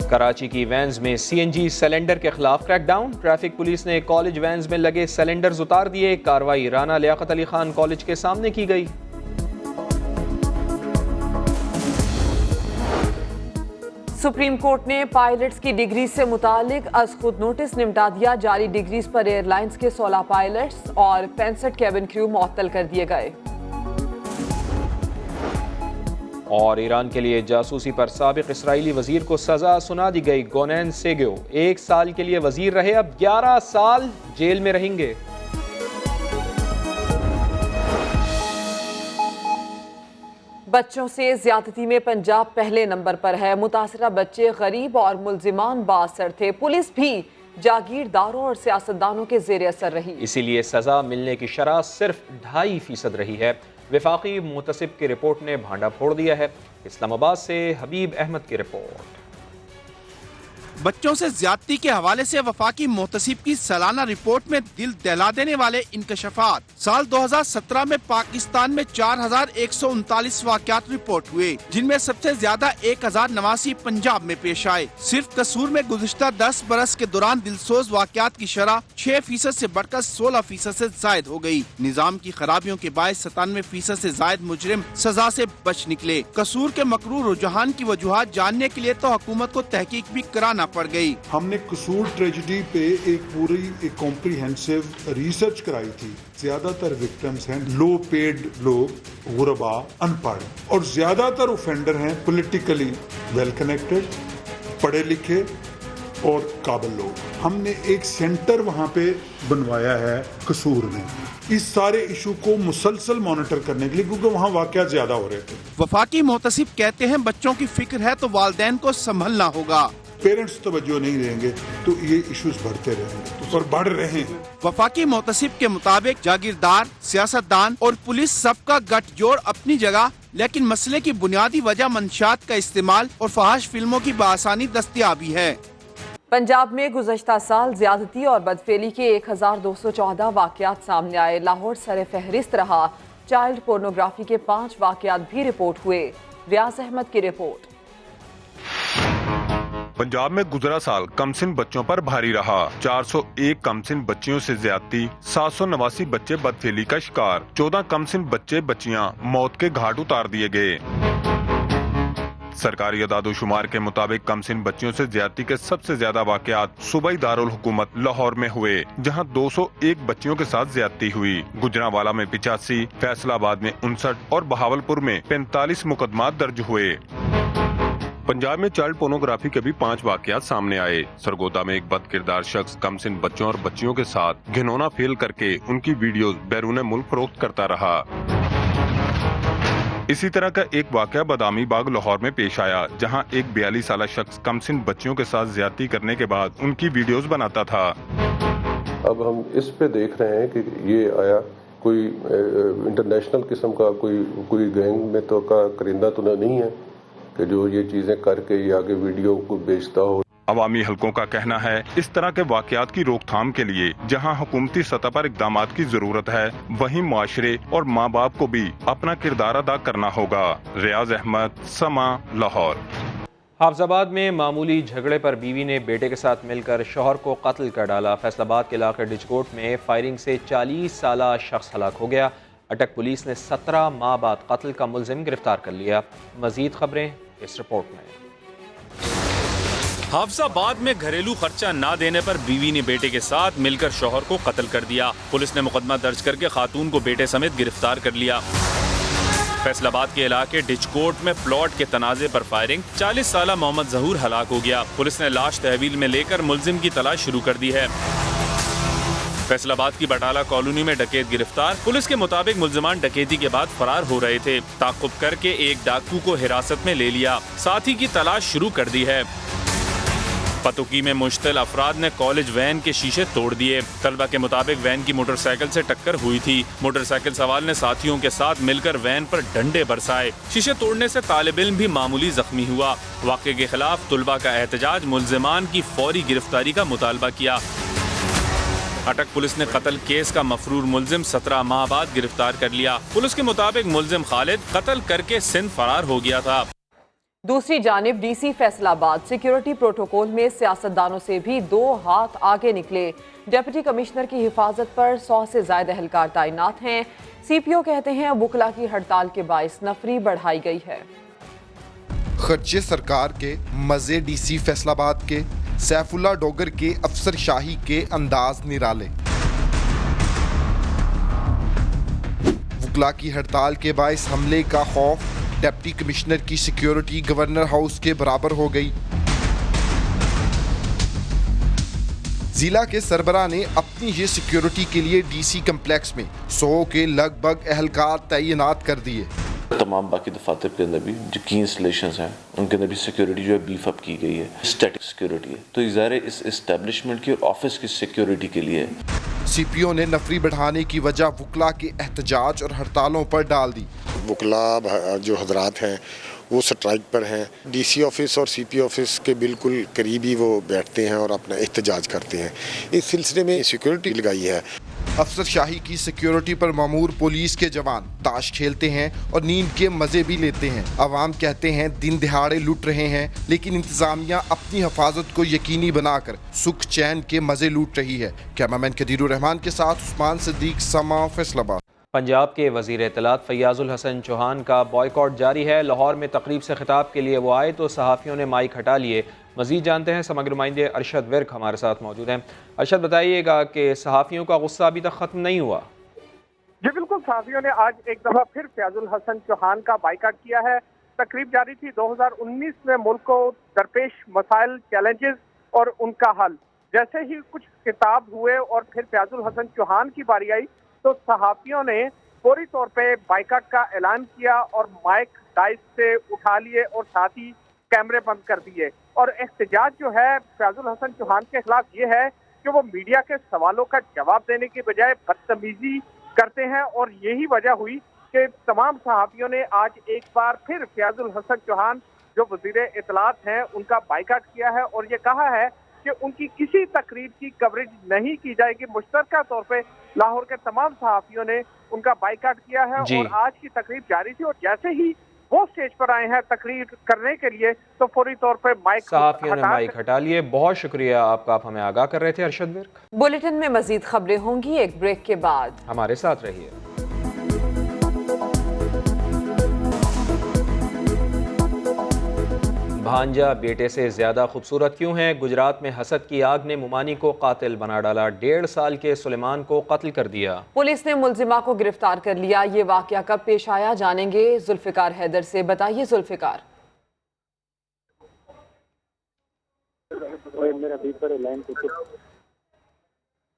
कराची की वैन्स में CNG सिलेंडर के खिलाफ क्रैकडाउन। ट्रैफिक पुलिस ने कॉलेज वैन्स में लगे सिलेंडर्स उतार दिए। कार्रवाई राना लियाकत अली खान कॉलेज के सामने की गई। सुप्रीम कोर्ट ने पायलट्स की डिग्री से मुतालिक अज खुद नोटिस निमटा दिया। जारी डिग्रीज पर एयरलाइंस के 16 पायलट्स और 65 कैबिन क्रू मुअत्तल कर दिए गए। और ईरान के लिए जासूसी पर साबिक इसराइली वजीर को सजा सुना दी गई। गोनैन सेग्यो 1 साल के लिए वजीर रहे, अब 11 साल जेल में रहेंगे। बच्चों से ज्यादती में पंजाब पहले नंबर पर है। मुतासरा बच्चे गरीब और मुलजिमान बाअसर थे। पुलिस भी जागीरदारों और सियासतदानों के जेर असर रही, इसीलिए सजा मिलने की शरह सिर्फ 2.5% रही है। वफाकी मुहतसिब की रिपोर्ट ने भांडा फोड़ दिया है। इस्लामाबाद से हबीब अहमद की रिपोर्ट। बच्चों से ज्यादती के हवाले से वफाकी मोहतसिब की सालाना रिपोर्ट में दिल दहला देने वाले इंकशाफात। साल 2017 में पाकिस्तान में 4139 वाक़यात रिपोर्ट हुए, जिनमें सबसे ज्यादा 1089 पंजाब में पेश आए। सिर्फ कसूर में गुज़िश्ता 10 बरस के दौरान दिलसोज वाक़यात की शरह 6% से बढ़कर 16% से जायद हो गई। निजाम की खराबियों के बायस 97% से जायद मुजरिम सजा से बच निकले। कसूर के मकरूर रुझान की वजूहात जानने के लिए तो हुकूमत को तहकीक भी कराना पड़ गई। हमने कसूर ट्रेजेडी पे एक कॉम्प्रिहेंसिव रिसर्च कराई थी। ज्यादातर विक्टिम्स हैं लो पेड लोग, गुरबा, अनपढ़, और ज्यादातर ऑफेंडर हैं पॉलिटिकली वेल कनेक्टेड, पढ़े लिखे और काबिल लोग। हमने एक सेंटर वहाँ पे बनवाया है कसूर में, इस सारे इशू को मुसलसल मॉनिटर करने के लिए, क्योंकि वहाँ वाक़यात ज्यादा हो रहे थे। वफाकी मोहतसिब कहते हैं बच्चों की फिक्र है तो वालिदैन को संभलना होगा। पेरेंट्स तवज्जो नहीं देंगे तो ये इश्यूज बढ़ते रहेंगे और बढ़ रहे हैं। वफाकी मोहतसिब के मुताबिक जागीरदार, सियासतदान और पुलिस सबका गठजोड़ अपनी जगह, लेकिन मसले की बुनियादी वजह मंशात का इस्तेमाल और फहाश फिल्मों की बआसानी दस्तयाबी है। पंजाब में गुज़श्ता साल ज्यादती और बदफेली के 1214 वाक़यात सामने आए। लाहौर सरे फहरिस्त रहा। चाइल्ड पोर्नोग्राफी के 5 वाक़यात भी रिपोर्ट हुए। रियाज अहमद की रिपोर्ट। पंजाब में गुजरा साल कमसिन बच्चों पर भारी रहा। 401 कमसिन बच्चियों से ज्यादती, 789 बच्चे बदफेली का शिकार, 14 कमसिन बच्चे बच्चियां मौत के घाट उतार दिए गए। सरकारी अदादोशुमार के मुताबिक कमसिन बच्चियों से ज्यादती के सबसे ज्यादा वाक़यात सूबाई दारुल हुकूमत लाहौर में हुए, जहां 201 बच्चियों के साथ ज्यादती हुई। गुजरांवाला में 85, फैसलाबाद में 59 और बहावलपुर में 45 मुकदमात दर्ज हुए। पंजाब में चाइल्ड पोर्नोग्राफी के भी 5 वाक़यात सामने आए। सरगोदा में एक बदकिरदार शख्स कमसिन बच्चों और बच्चियों के साथ घिनौना फेल करके उनकी वीडियोस बैरून मुल्क फरोख्त करता रहा। इसी तरह का एक वाक़या बदामी बाग लाहौर में पेश आया, जहां एक 42 साला शख्स कमसिन बच्चियों के साथ ज्यादती करने के बाद उनकी वीडियोस बनाता था। अब हम इस पे देख रहे हैं कि ये आया कोई इंटरनेशनल किस्म का कोई गैंग में तो का करिंदा तो नहीं है कि जो ये चीजें करके ये आगे वीडियो को बेचता हो। अवामी हलकों का कहना है इस तरह के वाक़यात की रोकथाम के लिए जहां हुकूमती सतह पर इक़दामात की जरूरत है, वहीं मुआशरे और माँ बाप को भी अपना किरदार अदा करना होगा। रियाज अहमद, समा, लाहौर। हाफजाबाद में मामूली झगड़े पर बीवी ने बेटे के साथ मिलकर शौहर को कत्ल कर डाला। फैसलाबाद के इलाके डिचकोट में फायरिंग से 40 साला शख्स हलाक हो गया। अटक पुलिस ने 17 माह बाद कत्ल का मुलजिम गिरफ्तार कर लिया। मजीद खबरें इस रिपोर्ट में। हाफजाबाद में घरेलू खर्चा ना देने पर बीवी ने बेटे के साथ मिलकर शौहर को कत्ल कर दिया। पुलिस ने मुकदमा दर्ज करके खातून को बेटे समेत गिरफ्तार कर लिया। फैसलाबाद के इलाके डिचकोट में प्लॉट के तनाजे पर फायरिंग, 40 साला मोहम्मद जहूर हलाक हो गया। पुलिस ने लाश तहवील में लेकर मुलजिम की तलाश शुरू कर दी है। फैसलाबाद की बटाला कॉलोनी में डकैत गिरफ्तार। पुलिस के मुताबिक मुलजिमान डकैती के बाद फरार हो रहे थे। ताक़ुब करके एक डाकू को हिरासत में ले लिया, साथी की तलाश शुरू कर दी है। पतुकी में मुश्तिल अफराद ने कॉलेज वैन के शीशे तोड़ दिए। तलबा के मुताबिक वैन की मोटरसाइकिल से टक्कर हुई थी। मोटरसाइकिल सवार ने साथियों के साथ मिलकर वैन पर डंडे बरसाए। शीशे तोड़ने से तालिब इल्म भी मामूली जख्मी हुआ। वाक़े के खिलाफ तुलबा का एहतजाज, मुलजिमान की फौरी गिरफ्तारी का मुतालबा किया। अटक पुलिस ने कत्ल केस का मफरूर मुलजिम 17 माह बाद गिरफ्तार कर लिया। पुलिस के मुताबिक मुलजिम खालिद कत्ल करके सिंध फरार हो गया था। दूसरी जानिब डीसी फैसलाबाद सिक्योरिटी प्रोटोकॉल में सियासतदानों से भी 2 हाथ आगे निकले। डिप्टी कमिश्नर की हिफाजत पर 100 से ज्यादा एहलकार तैनात हैं। सीपीओ कहते हैं वुकला की हड़ताल के बायस नफरी बढ़ाई गई है। खर्चे सरकार के, मजे डीसी फैसलाबाद के, सैफुल्ला डोगर के अफसर शाही के अंदाज निराले। वुकला की हड़ताल के बायस हमले का खौफ, डिप्टी कमिश्नर की सिक्योरिटी गवर्नर हाउस के बराबर हो गई। जिला के सरबरा ने अपनी ये सिक्योरिटी के लिए डीसी कम्प्लेक्स में 100 के लगभग एहलकार तैनात कर दिए। तमाम बाकी दफातर के अंदर भी जो की इंस्टॉलेशंस हैं उनके अंदर भी सिक्योरिटी जो है बीफ अप की गई है। स्टैटिक सिक्योरिटी है, तो ज़ाहिर इस इस्टेब्लिशमेंट की और ऑफिस की सिक्योरिटी के लिए। सीपीओ ने नफरी बढ़ाने की वजह वुकला के एहतजाज और हड़तालों पर डाल दी। वुकला जो हजरात हैं वो स्ट्राइक पर हैं। DC ऑफिस और CP ऑफिस के बिल्कुल करीब ही वो बैठते हैं और अपना एहतजाज करते हैं। इस सिलसिले में सिक्योरिटी लगाई है। अफसर शाही की सिक्योरिटी पर मामूर पुलिस के जवान ताश खेलते हैं और नींद के मजे भी लेते हैं। अवाम कहते हैं दिन दिहाड़े लूट रहे हैं, लेकिन इंतजामिया अपनी हिफाजत को यकीनी बनाकर सुख चैन के मजे लूट रही है। कैमरामैन कदीरुर रहमान के साथ उस्मान सिद्दीक, समा, फैसलाबाद। पंजाब के वज़ीर इत्तलात फैयाजुल हसन चौहान का बॉयकॉट जारी है। लाहौर में तकरीब से खिताब के लिए वो आए तो सहाफ़ियों ने माइक हटा लिए। मज़ीद जानते हैं, समग्र नुमाइंदे अरशद विर्क हमारे साथ मौजूद हैं। अरशद, बताइएगा कि सहाफ़ियों का गुस्सा अभी तक ख़त्म नहीं हुआ। जी बिल्कुल, सहाफ़ियों ने आज एक दफ़ा फिर फैयाजुल हसन चौहान का बाइकाट किया है। तकरीब जारी थी 2019 में मुल्क को दरपेश मसाइल, चैलेंजेस और उनका हल। जैसे ही कुछ खिताब हुए और फिर फैयाजुल हसन चौहान की बारी आई तो सहाफ़ियों ने फौरी तौर पे बाइकाट का ऐलान किया और माइक डाइस से उठा लिए और साथ ही कैमरे बंद कर दिए। और एहतजाज जो है फैयाजुल हसन चौहान के खिलाफ ये है कि वो मीडिया के सवालों का जवाब देने की बजाय बदतमीजी करते हैं, और यही वजह हुई कि तमाम सहाफ़ियों ने आज एक बार फिर फैयाजुल हसन चौहान जो वज़ीर इत्तलात हैं उनका बाइकाट किया है और ये कहा है कि उनकी किसी तकरीर की कवरेज नहीं की जाएगी। मुश्तरका तौर पे लाहौर के तमाम सहाफ़ियों ने उनका बाइकाट किया है और आज की तकरीब जारी थी और जैसे ही वो स्टेज पर आए हैं तकरीर करने के लिए तो फौरी तौर पे माइक सहाफ़ियों ने माइक हटा लिए। बहुत शुक्रिया आपका, आप हमें आगाह कर रहे थे अरशद विर्क। बुलेटिन में मजीद खबरें होंगी एक ब्रेक के बाद, हमारे साथ रहिए। भांजा बेटे से ज्यादा खूबसूरत क्यों है? गुजरात में हसद की आग ने मुमानी को कातिल बना डाला। 1.5 साल के सुलेमान को कत्ल कर दिया। पुलिस ने मुलजिमा को गिरफ्तार कर लिया। ये वाकया कब पेश आया जानेंगे जुल्फिकार हैदर से। बताइए जुल्फिकार।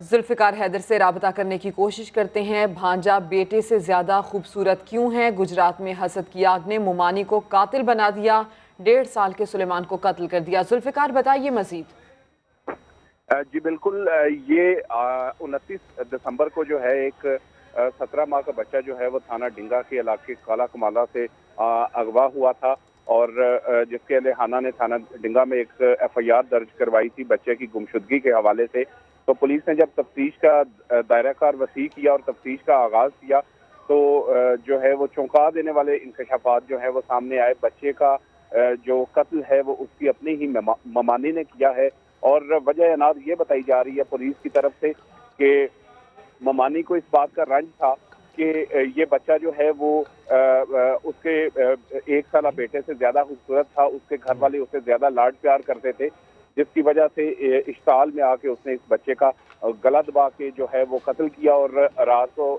जुल्फिकार हैदर से राबता करने की कोशिश करते हैं। भांजा बेटे से ज्यादा खूबसूरत क्यों है? गुजरात में हसद की आग ने मुमानी को कातिल बना दिया। 1.5 साल के सुलेमान को कत्ल कर दिया। जुल्फिकार बताइए मजीद। जी बिल्कुल, ये 29 दिसंबर को जो है एक 17 माह का बच्चा जो है वो थाना डिंगा के इलाके काला कमाला से अगवा हुआ था और जिसके लिहाना ने थाना डिंगा में एक FIR दर्ज करवाई थी बच्चे की गुमशुदगी के हवाले से। तो पुलिस ने जब तफ्तीश का दायराकार वसी किया और तफ्तीश का आगाज किया तो जो है वो चौंका देने वाले इंकशाफात जो है वो सामने आए। बच्चे का जो कत्ल है वो उसकी अपनी ही ममानी ने किया है और वजह अनाद ये बताई जा रही है पुलिस की तरफ से कि ममानी को इस बात का रंज था कि ये बच्चा जो है वो उसके 1 साला बेटे से ज्यादा खूबसूरत था। उसके घर वाले उससे ज्यादा लाड प्यार करते थे, जिसकी वजह से इश्ताल में आके उसने इस बच्चे का गला दबा के जो है वो कत्ल किया और रात को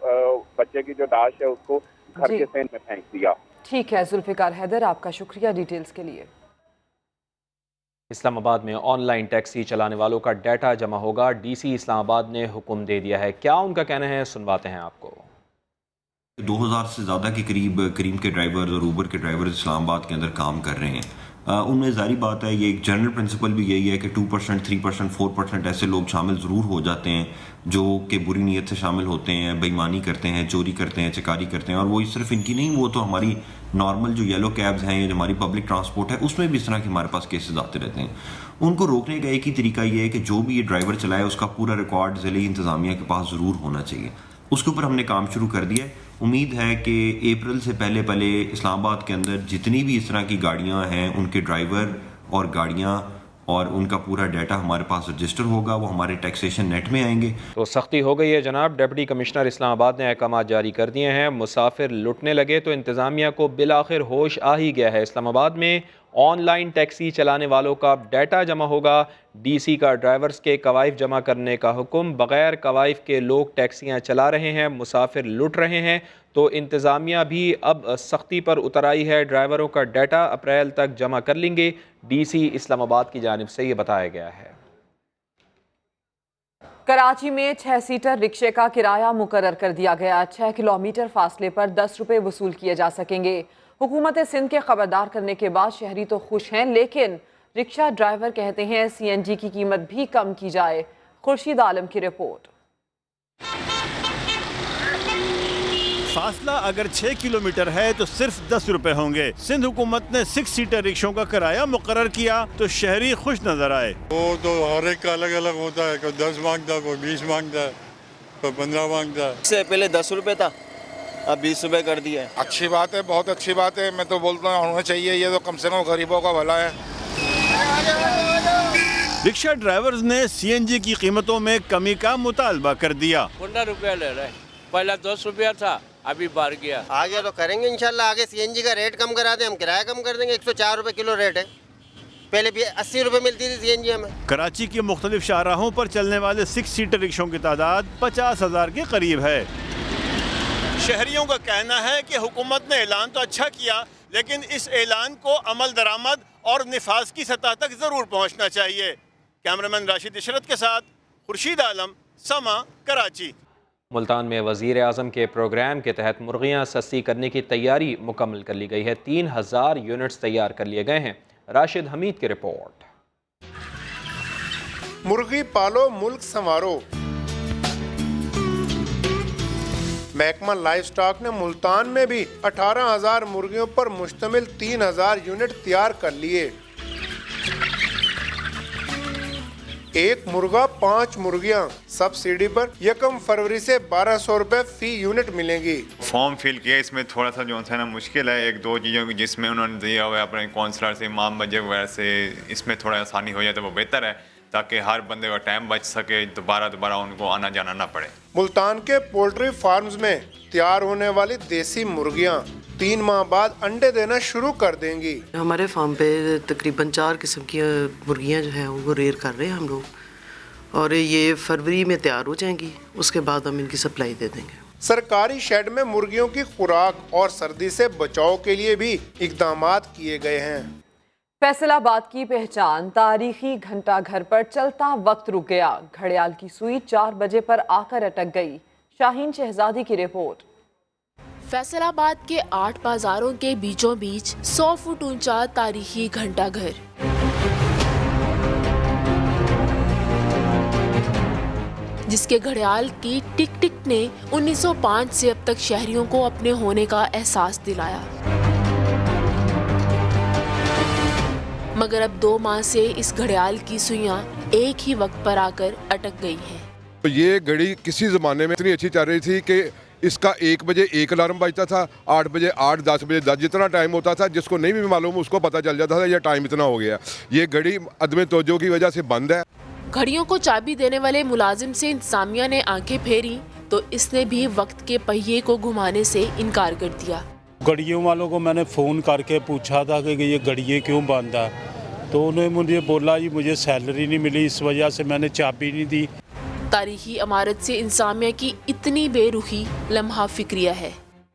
बच्चे की जो लाश है उसको घर के सेन में फेंक दिया। ठीक है जुल्फिकार हैदर, आपका शुक्रिया डिटेल्स के लिए। इस्लामाबाद में ऑनलाइन टैक्सी चलाने वालों का डाटा जमा होगा। DC इस्लामाबाद ने हुक्म दे दिया है। क्या उनका कहना है, सुनवाते हैं आपको। 2000 से ज़्यादा के करीब करीम के ड्राइवर्स और ऊबर के ड्राइवर्स इस्लामाबाद के अंदर काम कर रहे हैं। उनमें ज़ाहिर बात है, ये एक जनरल प्रिंसिपल भी यही है कि 2%, 3%, 4% ऐसे लोग शामिल ज़रूर हो जाते हैं जो कि बुरी नीयत से शामिल होते हैं, बेईमानी करते हैं, चोरी करते हैं, चिकारी करते हैं। और वो सिर्फ इनकी नहीं, वो तो हमारी नॉर्मल जो येलो कैब्स हैं या जो हमारी पब्लिक ट्रांसपोर्ट है उसमें भी इस तरह के हमारे पास केसेस आते रहते हैं। उनको रोकने का एक ही तरीका ये है कि जो भी ये ड्राइवर चलाए उसका पूरा रिकॉर्ड ज़िले इंतज़ामिया के पास ज़रूर होना चाहिए। उसके ऊपर हमने काम शुरू कर दिया है। उम्मीद है कि अप्रैल से पहले इस्लामाबाद के अंदर जितनी भी इस तरह की गाड़ियां हैं उनके ड्राइवर और गाड़ियां और उनका पूरा डाटा हमारे पास रजिस्टर होगा, वो हमारे टैक्सेशन नेट में आएंगे। तो सख्ती हो गई है जनाब। डिप्टी कमिश्नर इस्लामाबाद ने अहकाम जारी कर दिए हैं। मुसाफिर लुटने लगे तो इंतज़ामिया को बिलाखिर होश आ ही गया है। इस्लामाबाद में ऑनलाइन टैक्सी चलाने वालों का डाटा जमा होगा। DC का ड्राइवर्स के कवाइफ जमा करने का हुक्म। बग़ैर कवाइफ के लोग टैक्सियां चला रहे हैं, मुसाफिर लुट रहे हैं, तो इंतज़ामिया भी अब सख्ती पर उतर आई है। ड्राइवरों का डाटा अप्रैल तक जमा कर लेंगे। DC इस्लामाबाद की जानिब से ये बताया गया है। कराची में 6 सीटर रिक्शे का किराया मुकर्रर कर दिया गया। 6 किलोमीटर फासले पर 10 रुपये वसूल किए जा सकेंगे। हुकूमत सिंध के खबरदार करने के बाद शहरी तो खुश हैं, लेकिन रिक्शा ड्राइवर कहते हैं CNG की कीमत भी कम की जाए। खुर्शीद आलम की रिपोर्ट। फासला अगर 6 किलोमीटर है तो सिर्फ 10 रुपए होंगे। सिंध हुकूमत ने 6 सीटर रिक्शों का किराया मुकर्रर किया तो शहरी खुश नजर आए। वो तो हर एक का अलग अलग होता है, कोई 10 मांगता, कोई 20 मांगता है, कोई 15 मांगता है। इससे पहले 10 रुपए था, अब 20 रुपए कर दिया है। अच्छी बात है, बहुत अच्छी बात है। मैं तो बोलता हूँ होना चाहिए, ये तो कम से कम गरीबों का भला है। रिक्शा ड्राइवर्स ने CNG की कीमतों में कमी का मुतालबा कर दिया। 15 रुपया ले रहे, पहला 10 रुपया था, अभी बढ़ गया। आगे तो करेंगे इंशाल्लाह, आगे CNG का रेट कम करा दें, हम किराया कम कर देंगे। 104 रुपए किलो रेट है, पहले भी 80 रुपए मिलती थी CNG हमें। कराची के मुख्तलिफ शाहराहों पर चलने वाले 6 सीटर रिक्शों की तादाद 50,000 के करीब है। शहरियों का कहना है कि हुकूमत ने ऐलान तो अच्छा किया, लेकिन इस ऐलान को अमल दरामद और निफाज की सतह तक जरूर पहुंचना चाहिए। कैमरामैन राशिद इशरत के साथ खुर्शीद आलम, समा, कराची। मुल्तान में वज़ीर आज़म के प्रोग्राम के तहत मुर्गियाँ सस्ती करने की तैयारी मुकम्मल कर ली गई है। 3000 यूनिट्स तैयार कर लिए गए हैं। राशिद हमीद की रिपोर्ट। मुर्गी पालो मुल्क संवारो। महकमा लाइव स्टॉक ने मुल्तान में भी 18,000 मुर्गियों पर मुश्तमिल 3000 यूनिट तैयार कर लिए। एक मुर्गा 5 मुर्गियां सब्सिडी पर 1 फरवरी से 1200 रुपए फी यूनिट मिलेंगी। फॉर्म फिल किया, इसमें थोड़ा सा जो है ना मुश्किल है, 1-2 चीज़ों की जिसमें उन्होंने दिया हुआ है अपने काउंसलर से, इमाम बजे वगैरह से, इसमें थोड़ा आसानी हो जाए तो वो बेहतर है, ताकि हर बंदे का टाइम बच सके, दोबारा उनको आना जाना ना पड़े। मुल्तान के पोल्ट्री फार्म्स में तैयार होने वाली देसी मुर्गियां 3 माह बाद अंडे देना शुरू कर देंगी। हमारे फार्म पे तकरीबन 4 किस्म की मुर्गियां जो हैं वो रेयर कर रहे हैं हम लोग, और ये फरवरी में तैयार हो जाएंगी, उसके बाद हम इनकी सप्लाई दे देंगे। सरकारी शेड में मुर्गियों की खुराक और सर्दी से बचाव के लिए भी इक़दामात किए गए हैं। फैसलाबाद की पहचान तारीखी घंटा घर पर चलता वक्त रुक गया। घड़ियाल की सुई 4 बजे पर आकर अटक गई। शाहीन शहजादी की रिपोर्ट। फैसलाबाद के 8 बाजारों के बीचों बीच 100 फुट ऊंचा तारीखी घंटा घर, जिसके घड़ियाल की टिक टिक ने 1905 से अब तक शहरियों को अपने होने का एहसास दिलाया, मगर अब 2 माह से इस घड़ियाल की सुइयां एक ही वक्त पर आकर अटक गई हैं। तो ये घड़ी किसी ज़माने में इतनी अच्छी चल रही थी कि इसका 1 बजे 1 अलार्म बजता था, 8 बजे 8, 10 बजे 10, जितना टाइम होता था जिसको नहीं भी मालूम उसको पता चल जाता था ये टाइम इतना हो गया। ये घड़ी अदम तवज्जो की वजह से बंद है। घड़ियों को चाबी देने वाले मुलाजिम से इंतजामिया ने आंखें फेरी तो इसने भी वक्त के पहिए को घुमाने से इनकार कर दिया। घड़ियों वालों को मैंने फ़ोन करके पूछा था कि ये घड़ियाँ क्यों बंद है, तो उन्होंने मुझे बोला जी मुझे सैलरी नहीं मिली, इस वजह से मैंने चाबी नहीं दी। तारीखी इमारत से इंसामिया की इतनी बेरुखी लम्हा फिक्रिया है।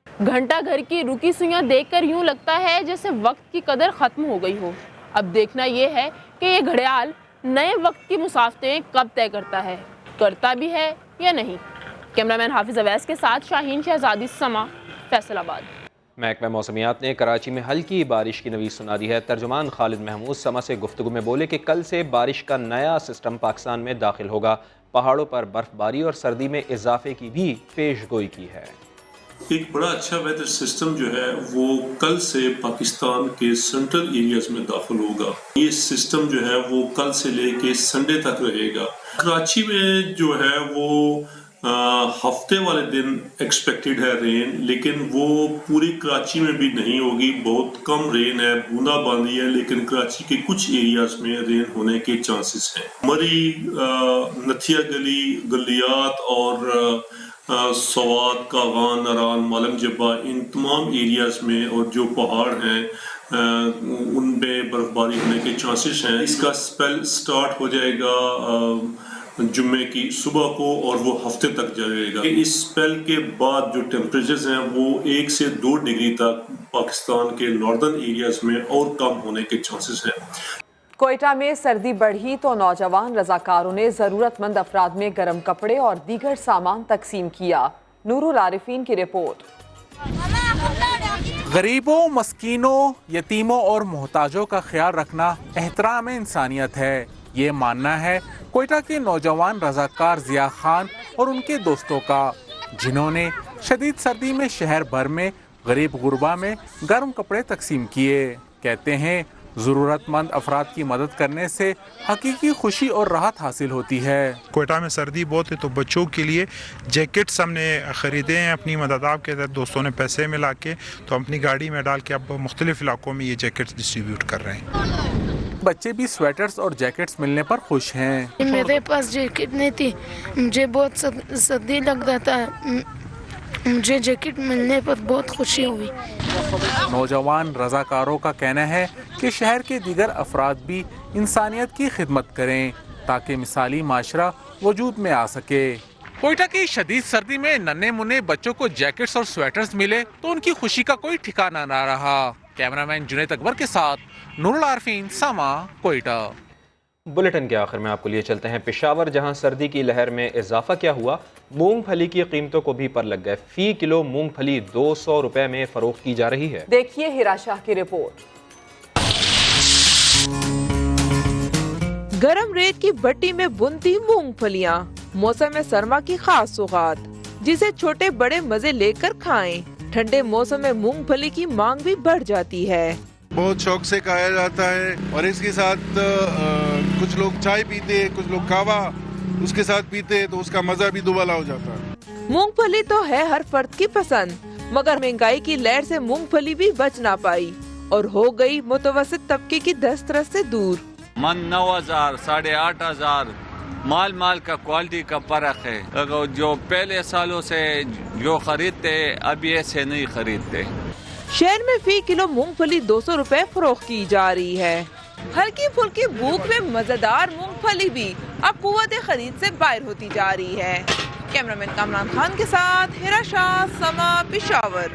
घंटा घर की रुकी सुइयां देखकर यूं लगता है जैसे वक्त की कदर खत्म हो गई हो। अब देखना ये है कि ये घड़ियाल नए वक्त की मुसाफतें कब तय करता भी है या नहीं। कैमरामैन हाफिज अवैस के साथ शाहीन शहजादी, समा, फैसलाबाद। महकमा मौसमियात ने कराची में हल्की बारिश की नवीस सुना दी है। तर्जुमान खालिद महमूद समा से गुफ्तगू में बोले कि कल से बारिश का नया सिस्टम पाकिस्तान में दाखिल होगा। पहाड़ों पर बर्फबारी और सर्दी में इजाफे की भी पेशगोई की है। एक बड़ा अच्छा वेदर सिस्टम जो है वो कल से पाकिस्तान के सेंट्रल एरियाज में दाखिल होगा। ये सिस्टम जो है वो कल से लेके संडे तक रहेगा। कराची में जो है वो हफ्ते वाले दिन एक्सपेक्टेड है रेन, लेकिन वो पूरी कराची में भी नहीं होगी, बहुत कम रेन है, बूंदाबांदी है, लेकिन कराची के कुछ एरियाज में रेन होने के चांसेस हैं। मरी, नथिया गली, गलियात और सवात, कागान, नारान, मालम जब्बा, इन तमाम एरियाज में और जो पहाड़ हैं उनमें बर्फबारी होने के चांसेस हैं। इसका स्पेल स्टार्ट हो जाएगा जुम्मे की सुबह को और वो हफ्ते तक जाएगा। इस स्पेल के बाद जो टेम्परेचर्स हैं वो 1 से 2 डिग्री तक पाकिस्तान के नॉर्दर्न एरियाज में और कम होने के चांसेस हैं। कोयटा में सर्दी बढ़ी तो नौजवान रजाकारों ने ज़रूरतमंद अफराद में गर्म कपड़े और दीगर सामान तकसीम किया। नूरुल आरिफीन की रिपोर्ट। गरीबों, मस्कीनों, यतीमों और मोहताजों का ख्याल रखना एहतराम इंसानियत है, ये मानना है कोयटा के नौजवान रजाकार जिया खान और उनके दोस्तों का, जिन्होंने शदीद सर्दी में शहर भर में गरीब गुरबा में गर्म कपड़े तकसीम किए। कहते हैं ज़रूरतमंद अफराद की मदद करने से हकीकी खुशी और राहत हासिल होती है। कोयटा में सर्दी बहुत है तो बच्चों के लिए जैकेट्स हमने ख़रीदे हैं अपनी मदद के तहत, दोस्तों ने पैसे मिला के तो अपनी गाड़ी में डाल के अब मुख्तलिफ इलाकों में ये जैकेट्स डिस्ट्रीब्यूट कर रहे हैं। बच्चे भी स्वेटर्स और जैकेट्स मिलने पर खुश हैं। मेरे पास जैकेट नहीं थी, मुझे बहुत सर्दी लग रहा था, मुझे जैकेट मिलने पर बहुत खुशी हुई। नौजवान रजाकारों का कहना है कि शहर के दीगर अफराद भी इंसानियत की खिदमत करें ताकि मिसाली माशरा वजूद में आ सके। कोयटा की शदीद सर्दी में नन्हे मुन्ने बच्चों को जैकेट्स और स्वेटर्स मिले तो उनकी खुशी का कोई ठिकाना ना रहा। कैमरामैन जुनैद अकबर के साथ नूरुल आरफीन, सामा, कोयटा। बुलेटिन के आखिर में आपको लिए चलते हैं पेशावर, जहां सर्दी की लहर में इजाफा क्या हुआ। मूंगफली की कीमतों को भी पर लग गए। फी किलो मूंगफली 200 रुपए में फरोख्त की जा रही है। देखिए हिरा शाह की रिपोर्ट। गरम रेत की भट्टी में बुनती मूंगफलियाँ, मौसम सरमा की खास सौगात, जिसे छोटे बड़े मजे लेकर खाएं। ठंडे मौसम में मूंगफली की मांग भी बढ़ जाती है। बहुत शौक से खाया जाता है और इसके साथ कुछ लोग चाय पीते हैं, कुछ लोग कावा उसके साथ पीते हैं, तो उसका मजा भी दुबाला हो जाता है। मूंगफली तो है हर फर्द की पसंद, मगर महंगाई की लहर से मूंगफली भी बच ना पाई और हो गई मुतवसत तबके की दस्तरस से दूर। मन 9,000, 8,500, माल का क्वालिटी का फर्क है। अगर जो पहले सालों से जो खरीदते अब ये से नहीं खरीदते। शहर में फी किलो मूंगफली 200 रुपए फरोख्त की जा रही है। हल्की फुल्की भूख में मजेदार मूंगफली भी अब कुव्वत खरीद से बाहर होती जा रही है। कैमरामैन कामरान खान के साथ हिरा शाह, समा, पेशावर।